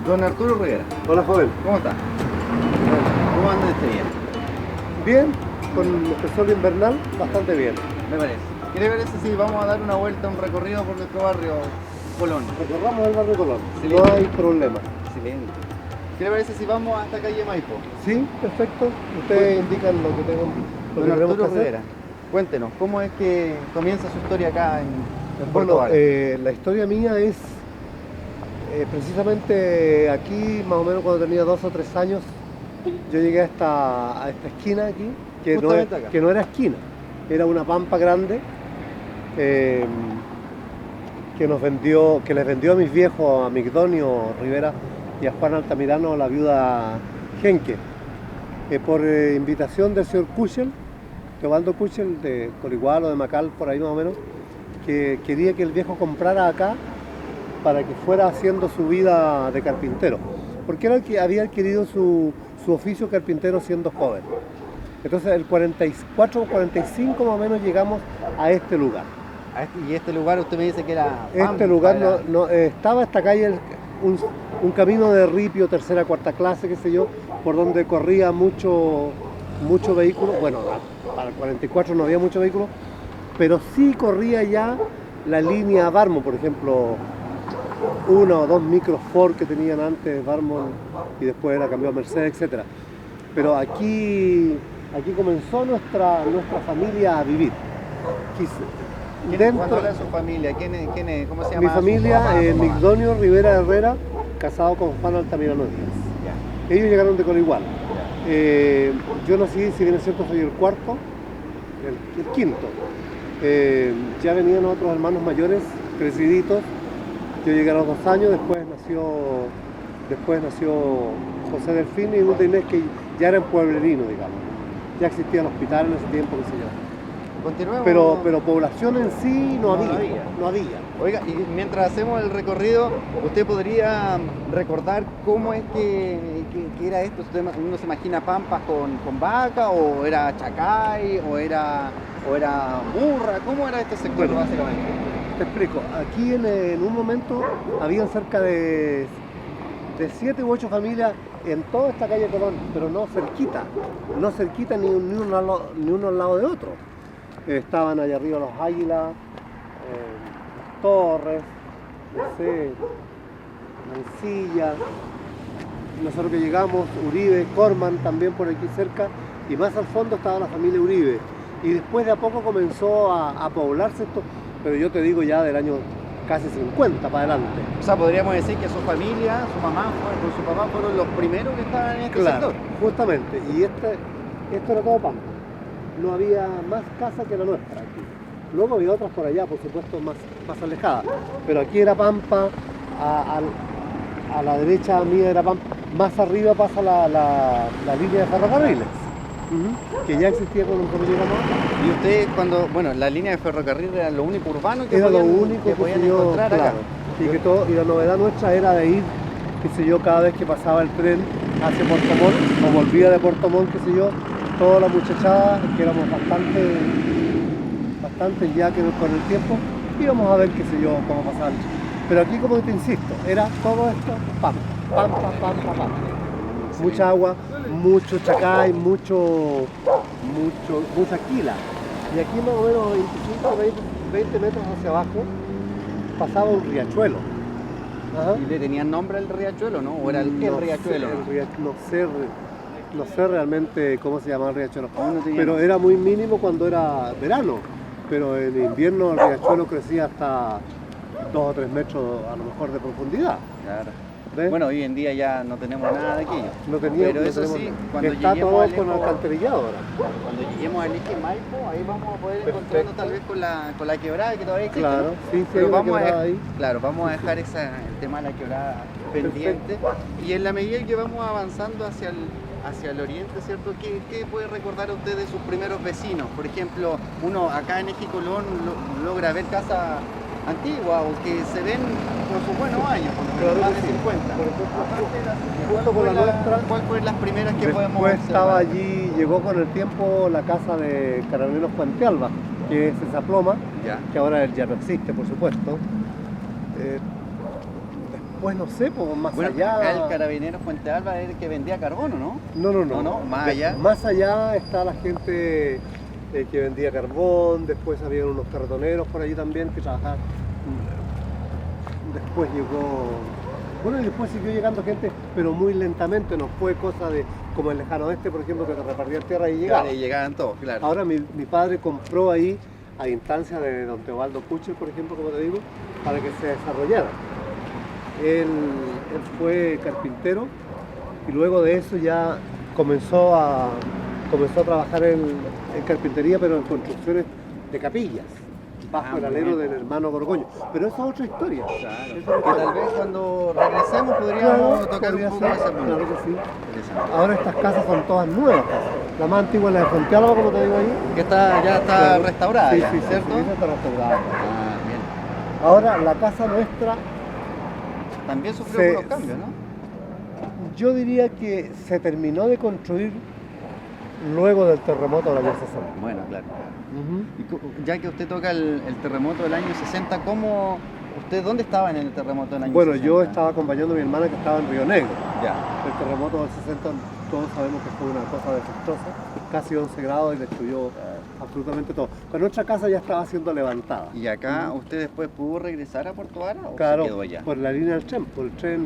Don Arturo Rivera, Hola, joven. ¿cómo está? ¿Cómo anda este día? Bien, con el sol invernal, bastante bien. Me parece. ¿Qué le parece si vamos a dar una vuelta, un recorrido por nuestro barrio Colón? Recorramos el barrio Colón, Excelente. no hay problema. Excelente. ¿Qué le parece si vamos hasta calle Maipo? Sí, perfecto. Ustedes indican lo que tengo, lo Don que tenemos que Arturo hacer. Rivera, cuéntenos, ¿cómo es que comienza su historia acá en Puerto Bueno, Varas? la historia mía es precisamente aquí, más o menos cuando tenía 2 o 3 años, yo llegué a esta esquina aquí, Justamente acá. que no era esquina, era una pampa grande eh, que les vendió a mis viejos, a Migdonio Rivera y a Juan Altamirano, la viuda Genque, por invitación del señor Kuchel, Teobaldo Kuchel, de Coligual o de Macal, por ahí más o menos, que quería que el viejo comprara acá para que fuera haciendo su vida de carpintero, porque era el que había adquirido su oficio carpintero siendo joven. Entonces el 44 o 45 más o menos llegamos a este lugar. Y este lugar usted me dice que era Este Pampa, lugar era- estaba esta calle, un camino de ripio, tercera, cuarta clase, qué sé yo, por donde corría mucho vehículo. Bueno, para el 44 no había mucho vehículo, pero sí corría ya la línea Barmo, por ejemplo, 1 o 2 micros Ford que tenían antes Barmo y después era cambiado a Mercedes, etc. Pero aquí comenzó nuestra familia a vivir. Cuando habla de su familia, ¿quién es? ¿Cómo se llama? Mi su familia, papá, su mamá? Migdonio Rivera Herrera, casado con Juan Altamirano Díaz. Ya, Ellos llegaron de Coligual. ya. Yo nací, si bien es cierto, soy el cuarto, el quinto. Ya venían otros hermanos mayores, creciditos. Yo llegué a los 2 años, después nació José Delfín y Ruta Inés, que ya eran pueblerinos, digamos. Ya existía el hospital en ese tiempo, qué sé yo. Continuemos. Pero población en sí no había. Oiga, y mientras hacemos el recorrido, ¿usted podría recordar cómo es que era esto? ¿Uno se imagina pampas con vaca, o era chacay, o era burra? ¿Cómo era este sector, Bueno, básicamente? te explico. Aquí en un momento habían cerca de 7 u 8 familias en toda esta calle Colón, pero no cerquita ni uno al lado de otro. Estaban allá arriba los Águilas, Torres, no sé, Mancilla. Nosotros que llegamos, Uribe, Corman también por aquí cerca, y más al fondo estaba la familia Uribe. Y después de a poco comenzó a poblarse esto, pero yo te digo ya del año casi 50 para adelante. O sea, podríamos decir que su familia, su mamá, con su papá fueron los primeros que estaban en este Claro, sector. justamente, y esto era todo pampa. No había más casa que la nuestra aquí. Luego había otras por allá, por supuesto, más alejadas. Pero aquí era pampa, a la derecha mía era pampa. Más arriba pasa la línea de ferrocarriles, que ya existía cuando nosotros llegamos acá. Y ustedes bueno, la línea de ferrocarril era lo único urbano que Era lo podían, único que podían se dio, encontrar acá. claro. Y la novedad nuestra era de ir, qué sé yo, cada vez que pasaba el tren hacia Puerto Montt, o volvía de Puerto Montt, qué sé yo, toda la muchachada, que éramos bastante ya que con el tiempo, íbamos a ver, qué sé yo, cómo pasaba el tren. Pero aquí, como te insisto, era todo esto pampa. Mucha agua, mucho chacay, mucha quila. Y aquí más o menos 25, 20 metros hacia abajo pasaba un riachuelo. Ajá. ¿Y le tenían nombre al riachuelo, no? ¿O era el riachuelo? No sé realmente cómo se llamaba el riachuelo, No tenía pero nombre. era muy mínimo cuando era verano. Pero en invierno el riachuelo crecía hasta 2 o 3 metros a lo mejor de profundidad. Claro. ¿Ves? Bueno, hoy en día ya no tenemos nada de aquello. No teníamos, Pero eso no tenemos sí, nada. cuando Está lleguemos todo al con eje- alcantarillado ahora. Cuando lleguemos al eje Maipo, ahí vamos a poder encontrarnos tal vez con la quebrada que todavía existe. Claro, ¿no? sí, hay Pero una vamos a quebrada ahí. claro, vamos a dejar el tema de la quebrada pendiente. Y en la medida que vamos avanzando hacia el oriente, ¿cierto? ¿Qué puede recordar usted de sus primeros vecinos? Por ejemplo, uno acá en Eje Colón logra ver casas antiguas o que se ven por sus buenos años, por lo menos Claro más que de sí. 50. Por ejemplo, ¿Cuál junto con fue la nuestra, ¿Cuál fue las primeras que podemos después estaba observar? allí, llegó con el tiempo la casa de Carabineros Puente Alba, que es esa ploma, Ya. que ahora ya no existe, por supuesto. después no sé, pues más Bueno, allá. acá el carabinero Fuente Alba era el que vendía carbono, ¿no? No, Más allá. Más allá está la gente que vendía carbón, después había unos cartoneros por allí también que trabajaban. Después llegó, bueno, y después siguió llegando gente, pero muy lentamente, no fue cosa de, como el lejano oeste, por ejemplo, que te repartían tierra y llegaba. Claro, y llegaban todos, claro. Ahora mi padre compró ahí, a instancia de don Teobaldo Kuchel, por ejemplo, como te digo, para que se desarrollara. Él fue carpintero y luego de eso ya comenzó a trabajar en carpintería, pero en construcciones de capillas, bajo el alero del hermano Gorgoño. Pero esa es otra historia. Claro. Esa es Que otra tal vez cuando regresemos podríamos Claro, tocar podría un poco ser, ese punto. claro que sí. Interesante. Ahora estas casas son todas nuevas. La más antigua es la de Fuente Alba, como te digo ahí. Que ya está Claro. restaurada, Sí, ya, sí, sí, ¿cierto? sí, esa está restaurada. Ah, bien. Ahora la casa nuestra, También sufrió Se- algunos cambios, ¿no? yo diría que se terminó de construir luego del terremoto del año 60. Bueno, claro. Ujú. Y ya que usted toca el terremoto del año 60, ¿dónde estaba en el terremoto del año Bueno, 60? yo estaba acompañando a mi hermana que estaba en Río Negro. Ya. El terremoto del 60 todos sabemos que fue una cosa desastrosa, casi 11 grados y destruyó absolutamente todo. Pero nuestra casa ya estaba siendo levantada. ¿Y acá usted después pudo regresar a Puerto Vara o Claro, se quedó allá? por la línea del tren. Por el tren,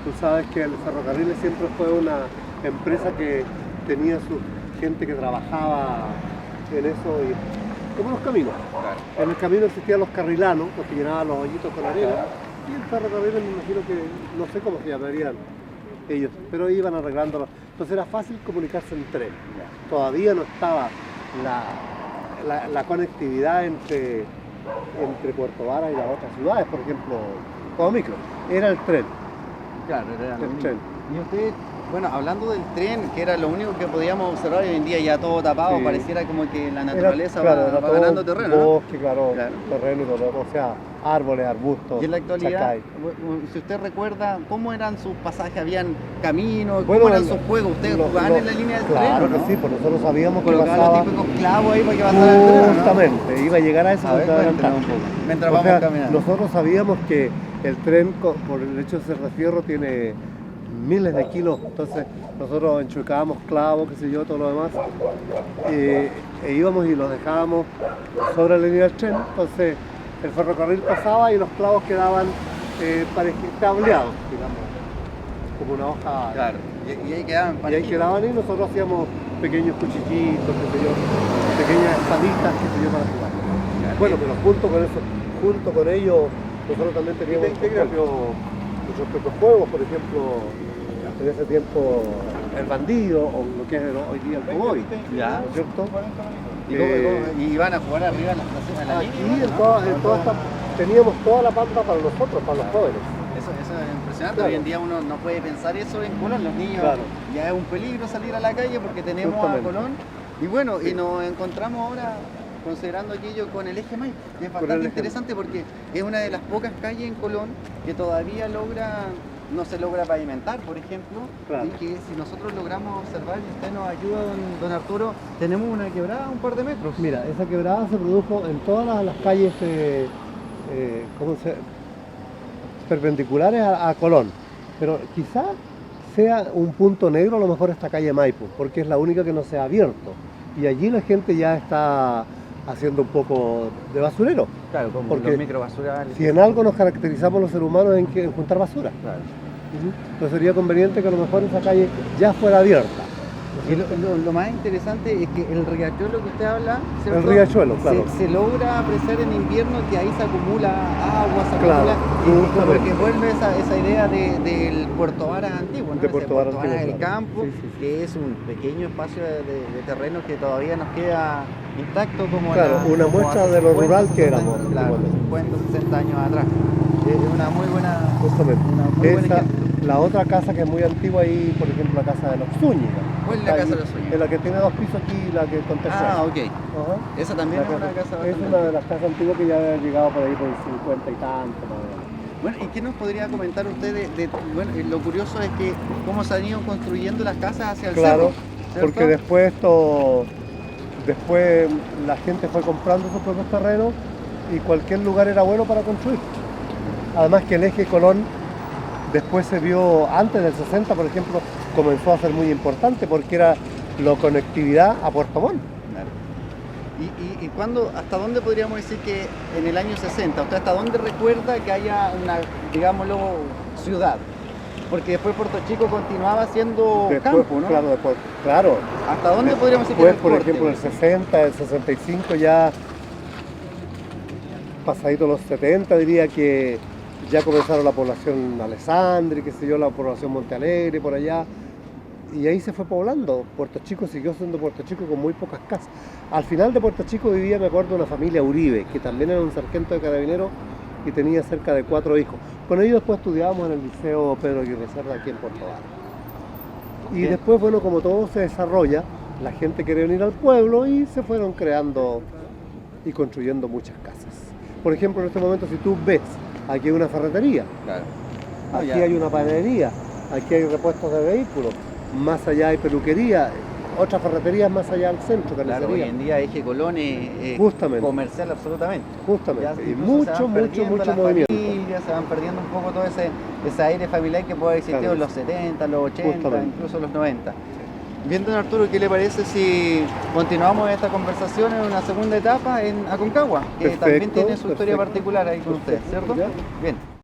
tú sabes que el ferrocarril siempre fue una empresa que tenía su gente que trabajaba en eso, y, como los caminos. Claro. En el camino existían los carrilanos, los que llenaban los hoyitos con arena, y el ferrocarril me imagino que, no sé cómo se llamarían ellos, pero iban arreglándolo. Entonces era fácil comunicarse en tren. Todavía no estaba la conectividad entre Puerto Vara y las otras ciudades, por ejemplo, como micro. Era el tren. Claro, era lo El único. tren. Y usted, bueno, hablando del tren, que era lo único que podíamos observar hoy en día, ya todo tapado, Sí. pareciera como que la Era- naturaleza claro, va era todo ganando terreno, ¿no? bosque, claro, Claro. terreno y todo, o sea, árboles, arbustos, Y en la actualidad, chacay. si usted recuerda, ¿cómo eran sus pasajes? ¿Habían caminos? Bueno, ¿Cómo eran sus juegos? ¿Ustedes jugaban en la línea del tren? Claro ¿o no? que sí, pues nosotros sabíamos que Colocaban pasaba los típicos clavos ahí para que pasara el tren, ¿o no? justamente, iba a llegar a eso A ver, cuando te cuéntenos un adelantaste. poco, mientras O vamos sea, caminando. nosotros sabíamos que el tren, por el hecho de ser de fierro, tiene miles de kilos, entonces nosotros enchucábamos clavos, qué sé yo, todo lo demás, e íbamos y los dejábamos sobre la línea del tren, entonces el ferrocarril pasaba y los clavos quedaban tableados, digamos, como una hoja. Claro, y ahí quedaban Y ahí parejitos. quedaban y nosotros hacíamos pequeños cuchillitos, qué sé yo, pequeñas espaditas, qué sé yo, para jugar. Bueno, pero junto con ellos, nosotros también teníamos nuestros propios juegos, por ejemplo, en ese tiempo el bandido, o lo que es hoy día el cowboy, Ya. ¿no es cierto? ¿Y iban a jugar arriba en la estación, en la Aquí línea? en ¿no? toda teníamos toda la pampa para nosotros, para los jóvenes. Eso es impresionante. Claro. Hoy en día uno no puede pensar eso en Colón. Los niños Claro. ya es un peligro salir a la calle porque tenemos Justamente. a Colón. Y bueno, Sí. y nos encontramos ahora considerando aquello con el eje Maipo. Y es Con el bastante eje interesante porque es una de las pocas calles en Colón que todavía no se logra pavimentar, por ejemplo. Claro. Y que si nosotros logramos observar y usted nos ayuda, don Arturo, tenemos una quebrada un par de metros. Mira, esa quebrada se produjo en todas las calles perpendiculares a Colón, pero quizás sea un punto negro a lo mejor esta calle Maipo, porque es la única que no se ha abierto, y allí la gente ya está haciendo un poco de basurero. Claro, como Porque los microbasurales. Si en algo nos caracterizamos los seres humanos en juntar basura, Claro. entonces sería conveniente que a lo mejor esa calle ya fuera abierta. Y lo más interesante es que el riachuelo que usted habla, ¿cierto? El riachuelo, claro. Se logra apreciar en invierno que ahí se acumula agua, se Claro, acumula, y justamente. porque vuelve esa idea del Puerto Vara antiguo, ¿no? De Ese Puerto Vara Vara antiguo, del claro. campo, Sí, sí, sí. que es un pequeño espacio de terreno que todavía nos queda intacto como Claro, una como muestra hace de lo 50, rural que 60 éramos, años, claro, igualmente. 50, 60 años atrás. Es una muy buena... Justamente. Una muy buena Esa, ejemplo. la otra casa que es muy antigua ahí, por ejemplo, la casa de los Zúñiga. ¿Cuál es la casa de los Zúñiga? Es la que tiene 2 pisos aquí, la que conté. Ah, ok. Ajá. Esa también es una casa Es bastante una de las casas antiguas que ya ha llegado por ahí por el 50 y tanto, más o menos. Bueno, ¿y qué nos podría comentar usted bueno, lo curioso es que cómo se han ido construyendo las casas hacia el Claro, cerro, ¿cierto? porque después la gente fue comprando sus propios terrenos y cualquier lugar era bueno para construir. Además que el eje Colón Después se vio, antes del 60, por ejemplo, comenzó a ser muy importante porque era la conectividad a Puerto Montt. Claro. ¿Y cuándo, hasta dónde podríamos decir que en el año 60, usted hasta dónde recuerda que haya una, digámoslo, ciudad? Porque después Puerto Chico continuaba siendo campo, ¿no? Claro, claro. ¿Hasta dónde podríamos decir que era por el corte? ejemplo, el 60, el 65 ya, pasadito los 70, diría que ya comenzaron la población Alessandri, qué sé yo, la población Monte Alegre, por allá. Y ahí se fue poblando. Puerto Chico siguió siendo Puerto Chico con muy pocas casas. Al final de Puerto Chico vivía, me acuerdo, una familia Uribe, que también era un sargento de carabineros y tenía cerca de 4 hijos. Con ellos después estudiábamos en el Liceo Pedro Aguirre Cerda aquí en Puerto Vara. Y después, bueno, como todo se desarrolla, la gente quería venir al pueblo y se fueron creando y construyendo muchas casas. Por ejemplo, en este momento, si tú ves, aquí hay una ferretería, Claro. aquí hay una panadería, aquí hay repuestos de vehículos, más allá hay peluquería, otras ferreterías más allá del centro, Claro, hoy carnicería. en día Eje Colón es Justamente. comercial absolutamente. Justamente, y incluso se mucho van perdiendo las movimiento. familias, se van perdiendo un poco todo ese aire familiar que puede existir Claro. en los 70, los 80, Justamente. incluso los 90. Bien, don Arturo, ¿qué le parece si continuamos esta conversación en una segunda etapa en Aconcagua? Que también Perfecto, tiene su historia perfecto. particular ahí con usted, ¿cierto? Ya. Bien.